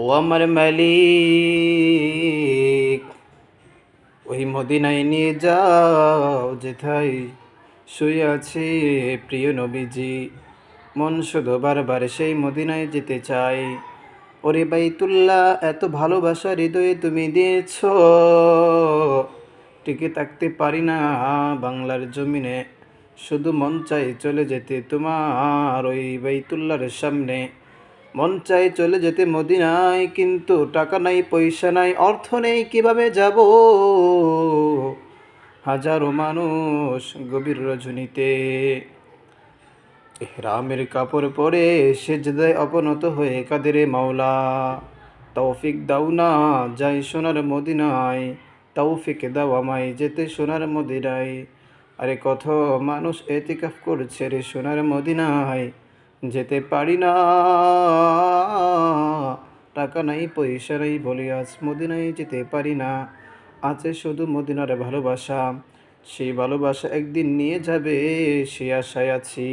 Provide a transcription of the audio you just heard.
ও আমার মালিক, ওই মদিনায় নিয়ে যাও যেথায় শুয়ে আছে প্রিয় নবীজি। মন শুধু বারবার সেই মদিনায় যেতে চাই। ওরে বাইতুল্লাহ, এত ভালোবাসা হৃদয়ে তুমি দিয়েছ, টিকে থাকতে পারি না বাংলার জমিনে। শুধু মন চাই চলে যেতে তোমার ওই বাইতুল্লাহর সামনে। মন চাই চলে যেতে মদিনায়, কিন্তু টাকা নাই, পয়সা নাই, অর্থ নেই, কিভাবে যাব? হাজারো মানুষ গভীর রজনীতে ইহরামের কাপড় পরে সেজদায় অবনত হয়ে কাদের মাওলা। তৌফিক দাও না যাই সোনার মদিনায়, তৌফিক দাও আমায় যেতে সোনার মদিনায়। আরে কত মানুষ এতিকাফ করছে রে সোনার মদিনায়, যেতে পারি না। টাকা নাই, পয়সা নাই বলে আজ মদিনায় যেতে পারি না। আছে শুধু মদিনার ভালোবাসা, সেই ভালোবাসা একদিন নিয়ে যাবে, সে আশায় আছি।